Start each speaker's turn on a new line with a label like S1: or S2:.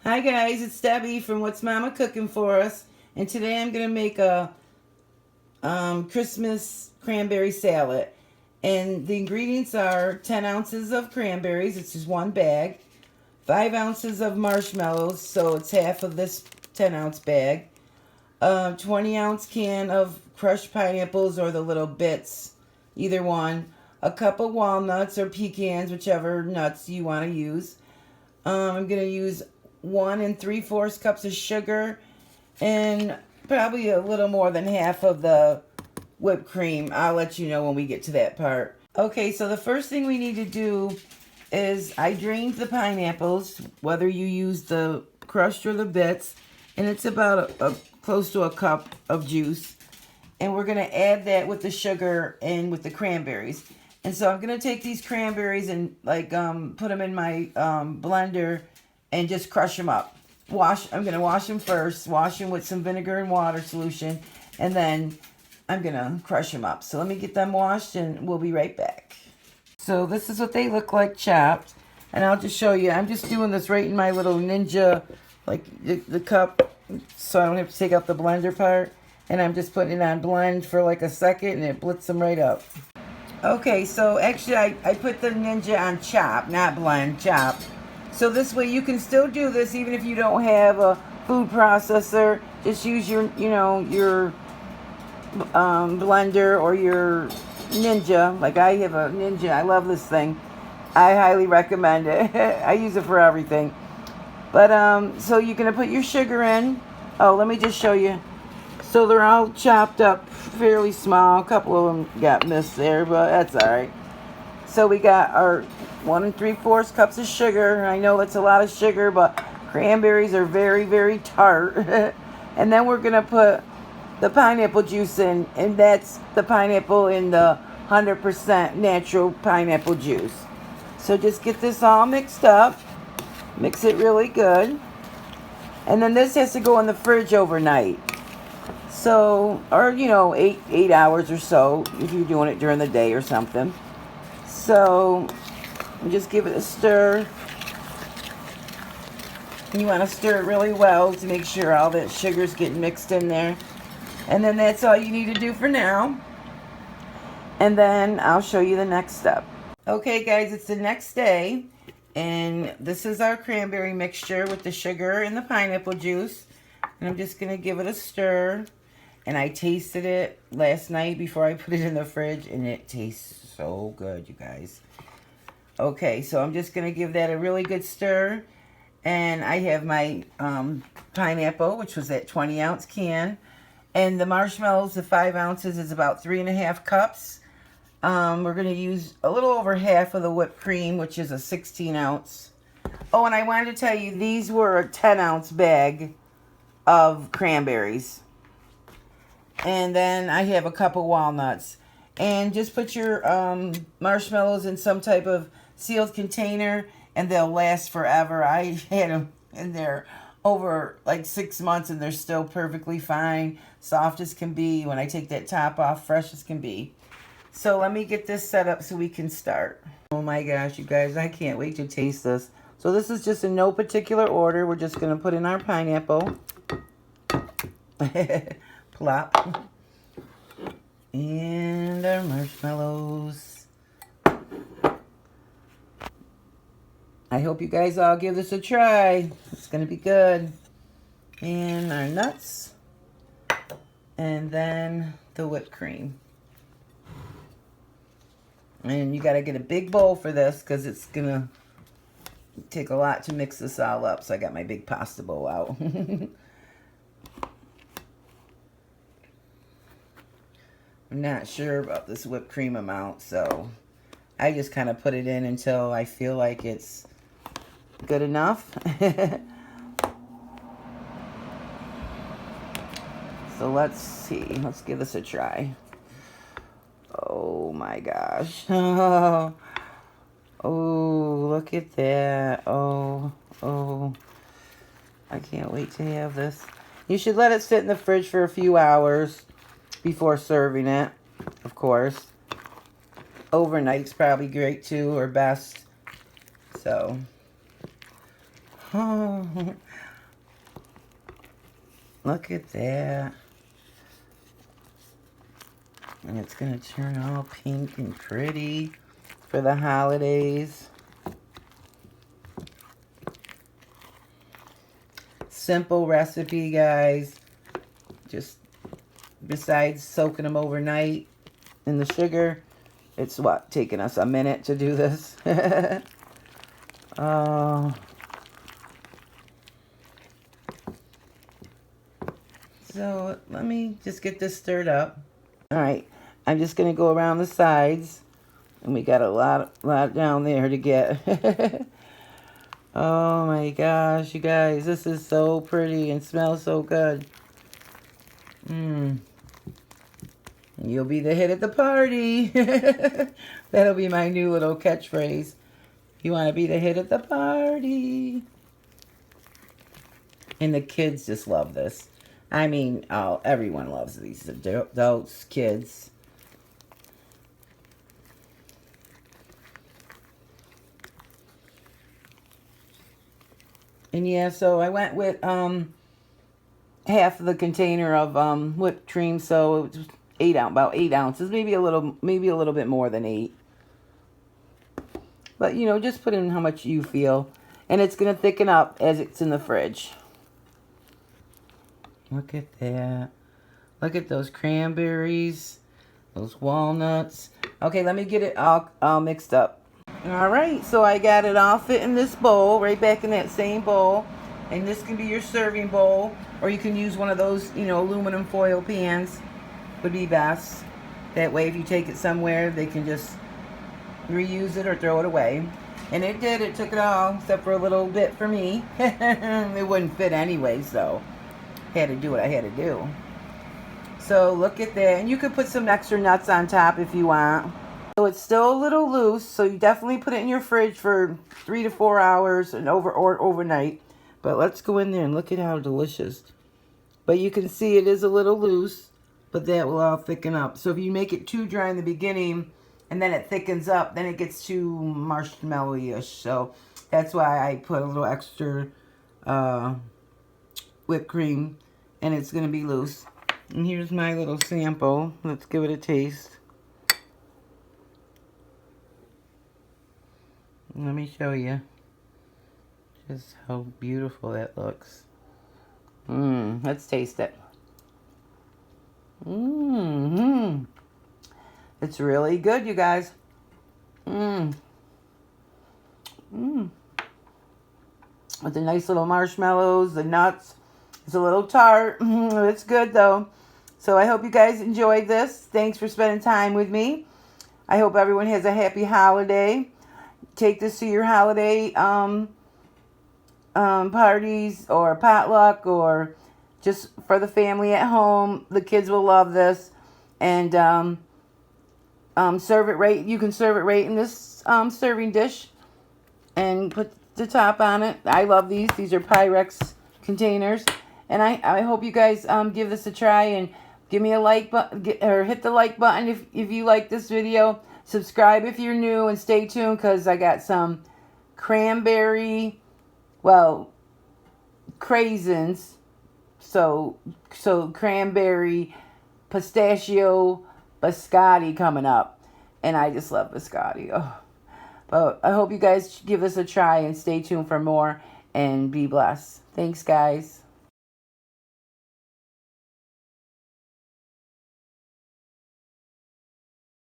S1: Hi guys, it's Debbie from What's Mama Cooking For Us, and today I'm going to make a Christmas cranberry salad. And the ingredients are 10 ounces of cranberries, it's just one bag, 5 ounces of marshmallows, so it's half of this 10 ounce bag, 20 ounce can of crushed pineapples or the little bits, either one, a cup of walnuts or pecans, whichever nuts you want to use. I'm going to use 1 3/4 cups of sugar and probably a little more than half of the whipped cream. I'll let you know when we get to that part. Okay, so the first thing we need to do is I drained the pineapples, whether you use the crushed or the bits, and it's about close to a cup of juice. And we're going to add that with the sugar and with the cranberries. And so I'm going to take these cranberries and put them in my blender and just crush them up. I'm going to wash them first, wash them with some vinegar and water solution, and then I'm going to crush them up. So let me get them washed and we'll be right back. So this is what they look like chopped. And I'll just show you. I'm just doing this right in my little Ninja, like the cup, so I don't have to take out the blender part. And I'm just putting it on blend for like a second and it blitz them right up. Okay, so actually I put the Ninja on chop, not blend, chop. So this way you can still do this even if you don't have a food processor. Just use your blender or your Ninja. Like I have a Ninja. I love this thing. I highly recommend it. I use it for everything. But so you're going to put your sugar in. Oh, let me just show you. So they're all chopped up fairly small. A couple of them got missed there, but that's all right. So we got our 1 3/4 cups of sugar. I know that's a lot of sugar, but cranberries are very, very tart. And then we're going to put the pineapple juice in, and that's the pineapple in the 100% natural pineapple juice. So just get this all mixed up. Mix it really good. And then this has to go in the fridge overnight. So, or 8 hours or so if you're doing it during the day or something. So, just give it a stir. You want to stir it really well to make sure all that sugar's getting mixed in there. And then that's all you need to do for now. And then I'll show you the next step. Okay guys, it's the next day. And this is our cranberry mixture with the sugar and the pineapple juice. And I'm just going to give it a stir. And I tasted it last night before I put it in the fridge. And it tastes so good, you guys. Okay, so I'm just going to give that a really good stir. And I have my pineapple, which was that 20 ounce can. And the marshmallows, the 5 ounces, is about 3.5 cups. We're going to use a little over half of the whipped cream, which is a 16 ounce. Oh, and I wanted to tell you, these were a 10 ounce bag of cranberries. And then I have a cup of walnuts. And just put your marshmallows in some type of sealed container, and they'll last forever. I had them in there over like 6 months, and they're still perfectly fine. Soft as can be. When I take that top off, fresh as can be. So let me get this set up so we can start. Oh my gosh, you guys, I can't wait to taste this. So this is just in no particular order. We're just going to put in our pineapple. Plop. And our marshmallows. I hope you guys all give this a try. It's going to be good. And our nuts. And then the whipped cream. And you got to get a big bowl for this because it's going to take a lot to mix this all up. So I got my big pasta bowl out. I'm not sure about this whipped cream amount, so I just kind of put it in until I feel like it's good enough. So let's see. Let's give this a try. Oh my gosh. Oh, look at that. Oh. I can't wait to have this. You should let it sit in the fridge for a few hours before serving it, of course. Overnight's probably great too, or best. So, Oh, look at that. And it's going to turn all pink and pretty for the holidays. Simple recipe, guys. Just besides soaking them overnight in the sugar, it's what, taking us a minute to do this. Oh. So let me just get this stirred up. All right, I'm just gonna go around the sides, and we got a lot down there to get. Oh my gosh, you guys, this is so pretty and smells so good. You'll be the hit at the party. That'll be my new little catchphrase. You want to be the hit at the party. And the kids just love this. I mean, oh, everyone loves these. Adults, kids. And yeah, so I went with half of the container of whipped cream, so it was about 8 ounces, maybe a little bit more than 8. But you know, just put in how much you feel, and it's gonna thicken up as it's in the fridge. Look at that. Look at those cranberries, those walnuts. Okay, let me get it all mixed up. All right, so I got it all fit in this bowl, right back in that same bowl. And this can be your serving bowl, or you can use one of those, you know, aluminum foil pans would be best. That way, if you take it somewhere, they can just reuse it or throw it away. And it did. It took it all, except for a little bit for me. It wouldn't fit anyway, so had to do what I had to do. So look at that. And you could put some extra nuts on top if you want. So it's still a little loose, so you definitely put it in your fridge for 3 to 4 hours and overnight. But let's go in there and look at how delicious. But you can see it is a little loose, but that will all thicken up. So if you make it too dry in the beginning and then it thickens up, then it gets too marshmallowy-ish. So that's why I put a little extra whipped cream, and it's going to be loose. And here's my little sample. Let's give it a taste. Let me show you just how beautiful that looks. Let's taste it. It's really good, you guys. With the nice little marshmallows, the nuts. It's a little tart. It's good though. So I hope you guys enjoyed this. Thanks for spending time with me. I hope everyone has a happy holiday. Take this to your holiday parties or potluck, or just for the family at home. The kids will love this. And serve it right. You can serve it right in this serving dish and put the top on it. I love these. These are Pyrex containers. And I hope you guys give this a try and give me a like button, or hit the like button if you like this video. Subscribe if you're new, and stay tuned because I got some cranberry, craisins. So cranberry pistachio biscotti coming up. And I just love biscotti. Oh. But I hope you guys give this a try and stay tuned for more, and be blessed. Thanks, guys.